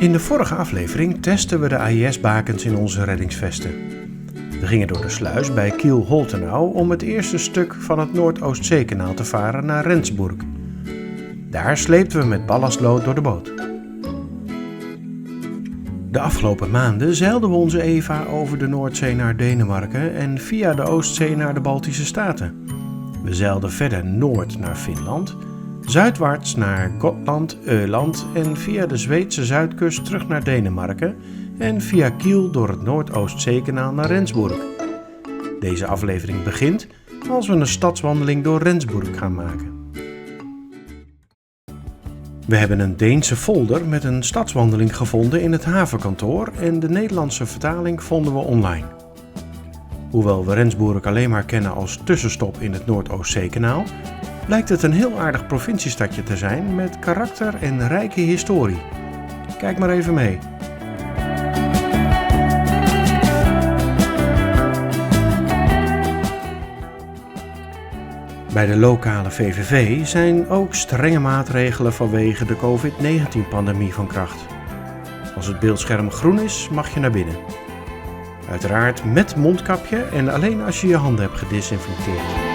In de vorige aflevering testen we de AIS-bakens in onze reddingsvesten. We gingen door de sluis bij Kiel-Holtenau om het eerste stuk van het Noordoostzeekanaal te varen naar Rendsburg. Daar sleepten we met ballastlood door de boot. De afgelopen maanden zeilden we onze Eva over de Noordzee naar Denemarken en via de Oostzee naar de Baltische Staten. We zeilden verder noord naar Finland, zuidwaarts naar Gotland, Öland en via de Zweedse zuidkust terug naar Denemarken en via Kiel door het Noordoostzeekanaal naar Rendsburg. Deze aflevering begint als we een stadswandeling door Rendsburg gaan maken. We hebben een Deense folder met een stadswandeling gevonden in het havenkantoor en de Nederlandse vertaling vonden we online. Hoewel we Rendsburg alleen maar kennen als tussenstop in het Noordoostzeekanaal, blijkt het een heel aardig provinciestadje te zijn met karakter en rijke historie. Kijk maar even mee. Bij de lokale VVV zijn ook strenge maatregelen vanwege de COVID-19-pandemie van kracht. Als het beeldscherm groen is, mag je naar binnen. Uiteraard met mondkapje en alleen als je je handen hebt gedesinfecteerd.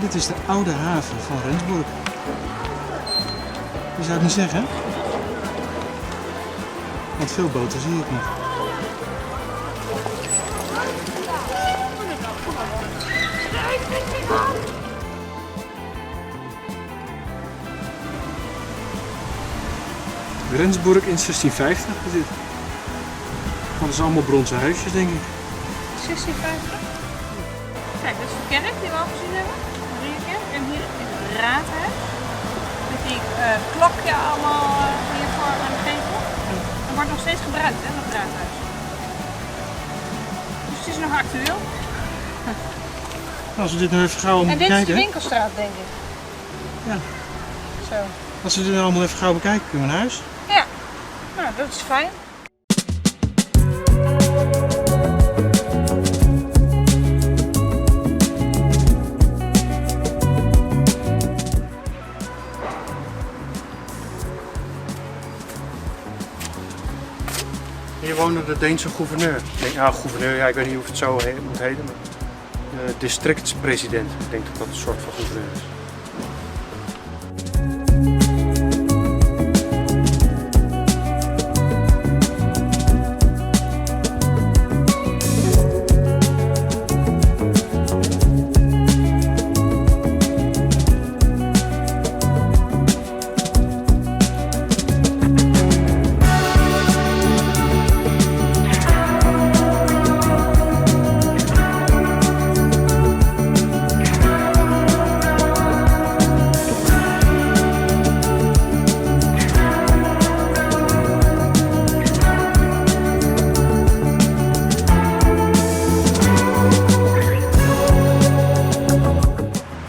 Dit is de oude haven van Rendsburg. Je zou het niet zeggen, want veel boten zie ik niet. Rendsburg in 1650 is dit. Dat zijn allemaal bronzen huisjes, denk ik. 1650? Kijk, dat is de kerk die we al gezien hebben. En hier is het raadhuis. Met die klokje allemaal hiervoor aan de gevel. Dat wordt nog steeds gebruikt, hè, dat raadhuis. Dus het is nog actueel. Als we dit nou even gauw En dit bekijken. is de winkelstraat, denk ik. Ja. Zo. Als we dit nou allemaal even gauw bekijken, kunnen we naar huis. Ja, nou, dat is fijn. Hier woonde de Deense gouverneur. Gouverneur, ik weet niet of het zo moet heten, maar districtspresident. Ik denk dat dat een soort van gouverneur is.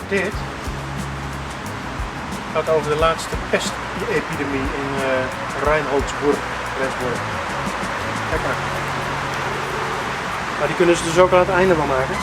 Dit gaat over de laatste pestepidemie in Rendsburg. Kijk maar. Maar die kunnen ze dus ook aan het einde wel maken.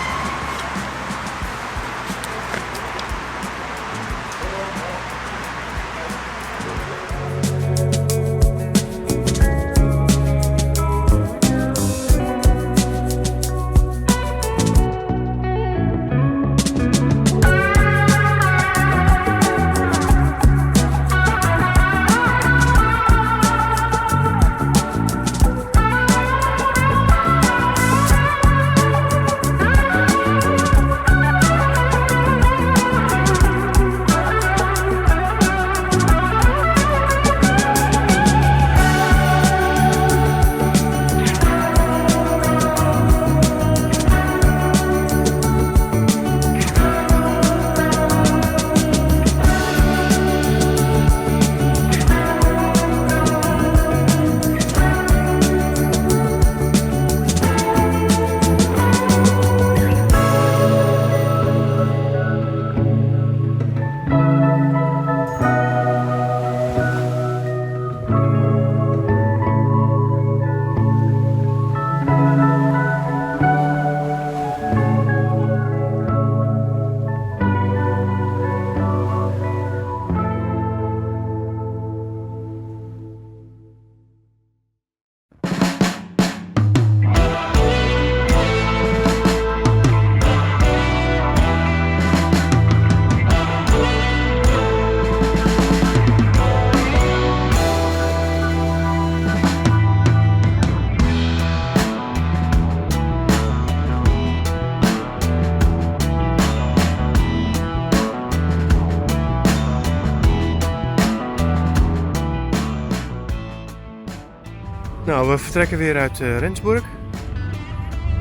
Nou, we vertrekken weer uit Rendsburg.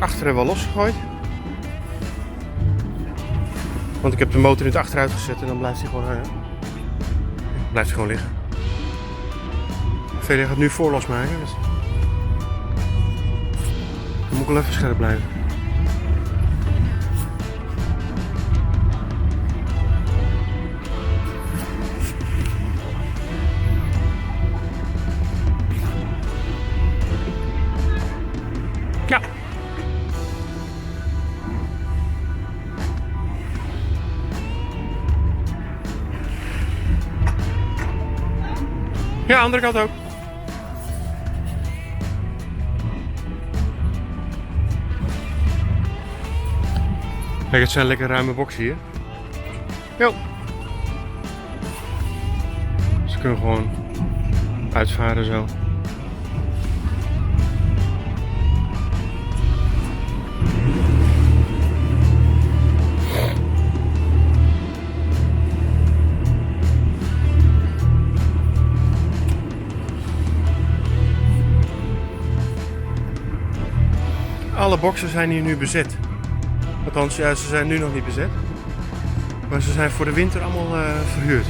Achter hebben we al losgegooid. Want ik heb de motor in het achteruit gezet en dan blijft hij gewoon hangen. Blijft hij gewoon liggen. Velia gaat nu voor losmaken. Dus dan moet ik wel even scherp blijven. Ja. Ja, andere kant ook. Kijk, het zijn lekker ruime boxen hier. Jo. Ze kunnen gewoon uitvaren zo. Alle boxen zijn hier nu bezet. Althans, ja, ze zijn nu nog niet bezet. Maar ze zijn voor de winter allemaal verhuurd.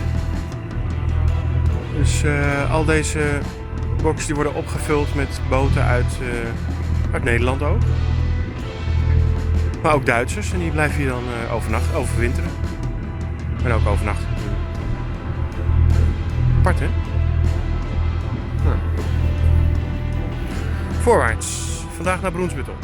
Dus al deze boxen die worden opgevuld met boten uit Nederland ook. Maar ook Duitsers. En die blijven hier dan overwinteren. En ook overnachten. Apart, hè? Nou. Voorwaarts. Vandaag naar Brunsbüttel.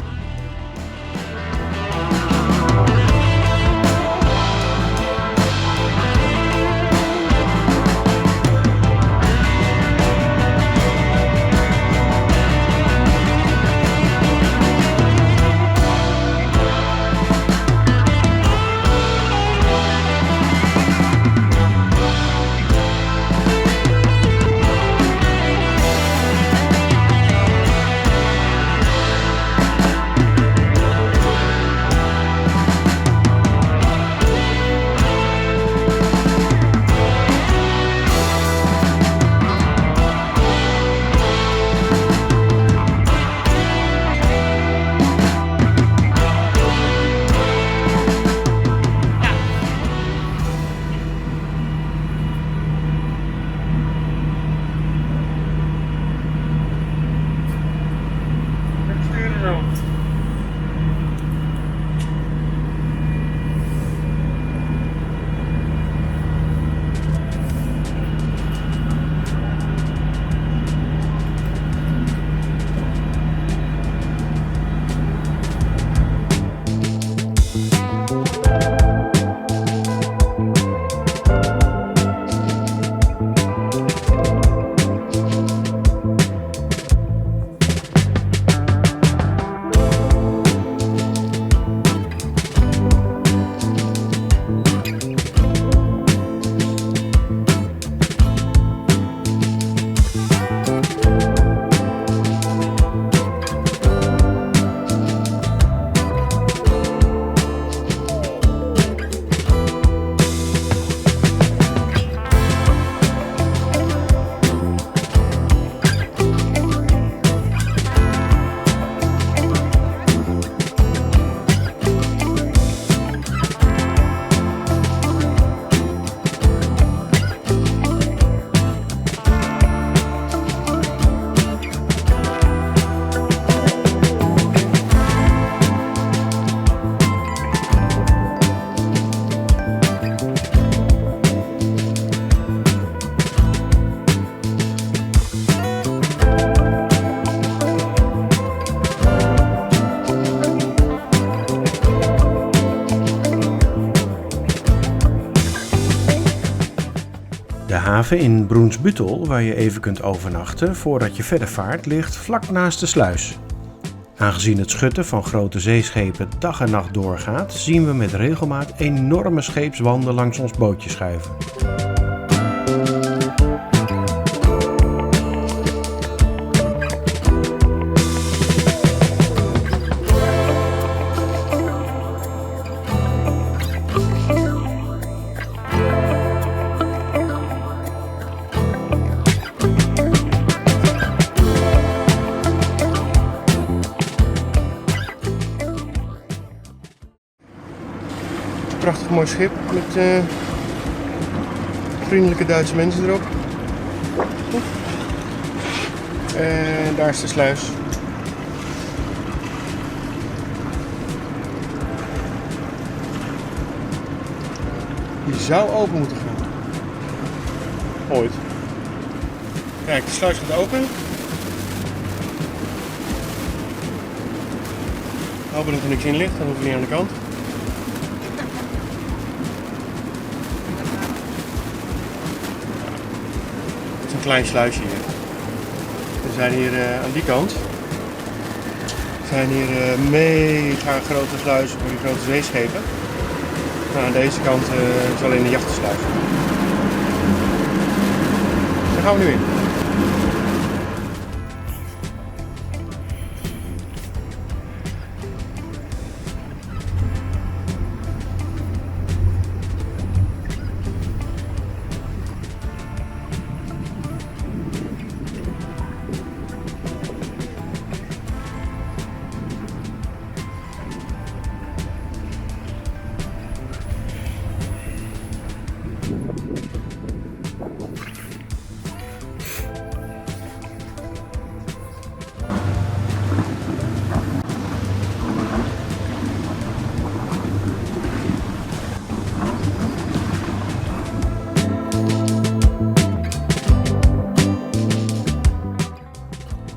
De haven in Brunsbüttel, waar je even kunt overnachten voordat je verder vaart, ligt vlak naast de sluis. Aangezien het schutten van grote zeeschepen dag en nacht doorgaat, zien we met regelmaat enorme scheepswanden langs ons bootje schuiven. prachtig mooi schip met vriendelijke Duitse mensen erop. En daar is de sluis. Die zou open moeten gaan. Ooit. Kijk, de sluis gaat open. Hopen dat er niks in ligt, dan hoeven we niet aan de kant. Het is een klein sluisje hier. We zijn hier aan die kant. Zijn hier mega grote sluizen voor die grote zeeschepen. Nou, aan deze kant is alleen de jachtensluis. Daar gaan we nu in.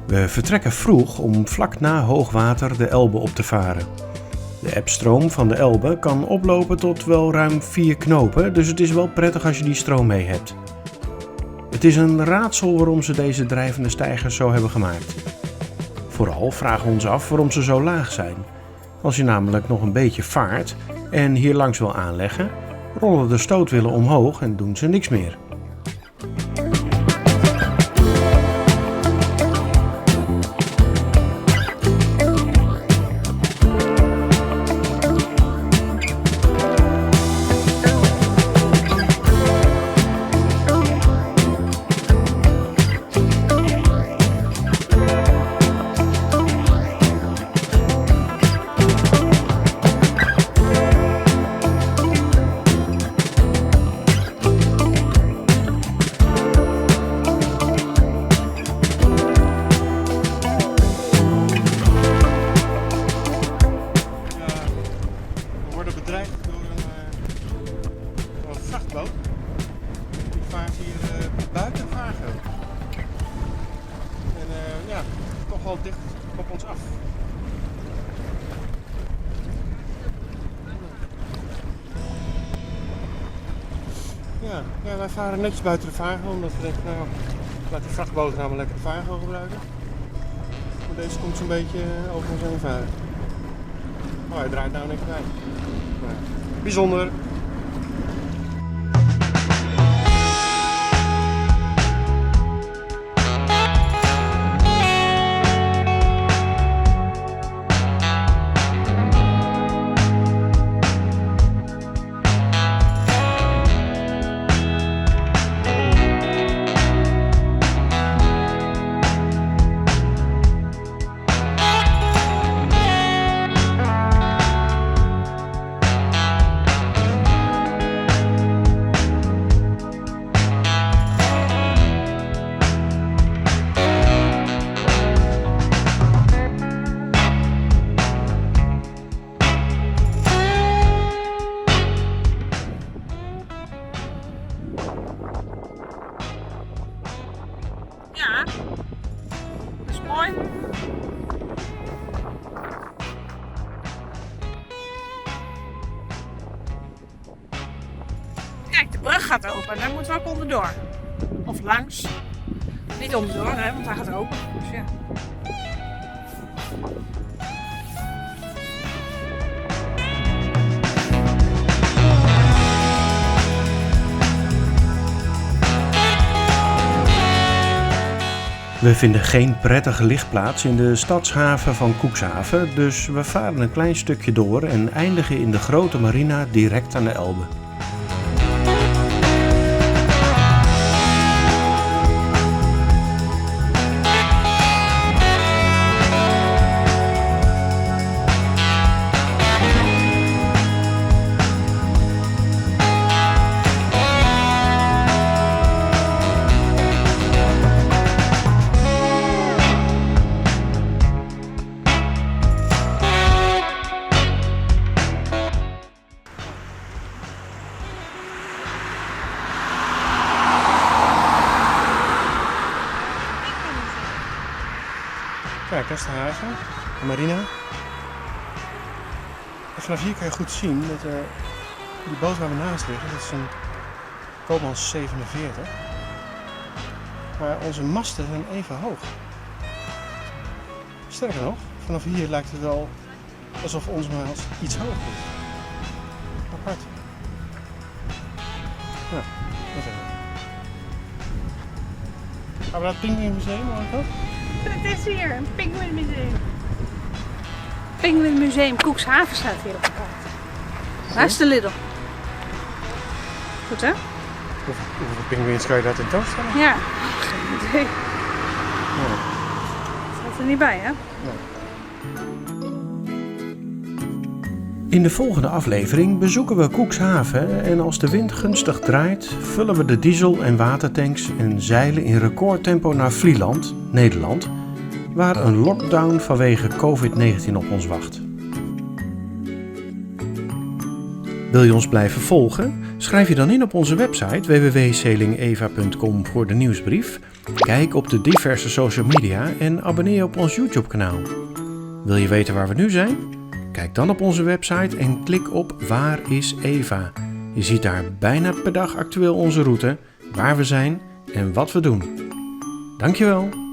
We vertrekken vroeg om vlak na hoogwater de Elbe op te varen. De ebstroom van de Elbe kan oplopen tot wel ruim 4 knopen, dus het is wel prettig als je die stroom mee hebt. Het is een raadsel waarom ze deze drijvende steigers zo hebben gemaakt. Vooral vragen we ons af waarom ze zo laag zijn. Als je namelijk nog een beetje vaart en hier langs wil aanleggen, rollen de stootwielen omhoog en doen ze niks meer. Dicht op ons af. Ja, wij varen netjes buiten de vaargel omdat we denken, nou, laat die vrachtboot nou maar lekker de vaargel gebruiken. Maar deze komt zo'n beetje over ons heen varen. Oh, hij draait nou niks bij. Nou, bijzonder. Ja, dat is mooi. Kijk, de brug gaat open, daar moeten we ook onderdoor. Of langs. Niet onderdoor, hè, want hij gaat open. Dus ja. We vinden geen prettige ligplaats in de stadshaven van Cuxhaven, dus we varen een klein stukje door en eindigen in de grote marina direct aan de Elbe. Oosterhaven, de marina. En vanaf hier kan je goed zien dat die boot waar we naast liggen, dat is een Koopmans 47. Maar onze masten zijn even hoog. Sterker nog, vanaf hier lijkt het wel alsof onze mast iets hoger is. Apart. Nou, wat hebben we? Gaan we naar het Pinguïnmuseum, Marco? Het is hier, een Pinguïnmuseum. Pinguïnmuseum Cuxhaven staat hier op de kaart. Waar is de Lidl? Goed hè? Hoeveel pinguïns kan je daar tentoonstellen? Ja, geen idee. Ja. Staat er niet bij hè? In de volgende aflevering bezoeken we Cuxhaven en als de wind gunstig draait, vullen we de diesel- en watertanks en zeilen in recordtempo naar Vlieland, Nederland, waar een lockdown vanwege COVID-19 op ons wacht. Wil je ons blijven volgen? Schrijf je dan in op onze website www.seelingeva.com voor de nieuwsbrief. Kijk op de diverse social media en abonneer op ons YouTube-kanaal. Wil je weten waar we nu zijn? Kijk dan op onze website en klik op Waar is Eva? Je ziet daar bijna per dag actueel onze route, waar we zijn en wat we doen. Dankjewel!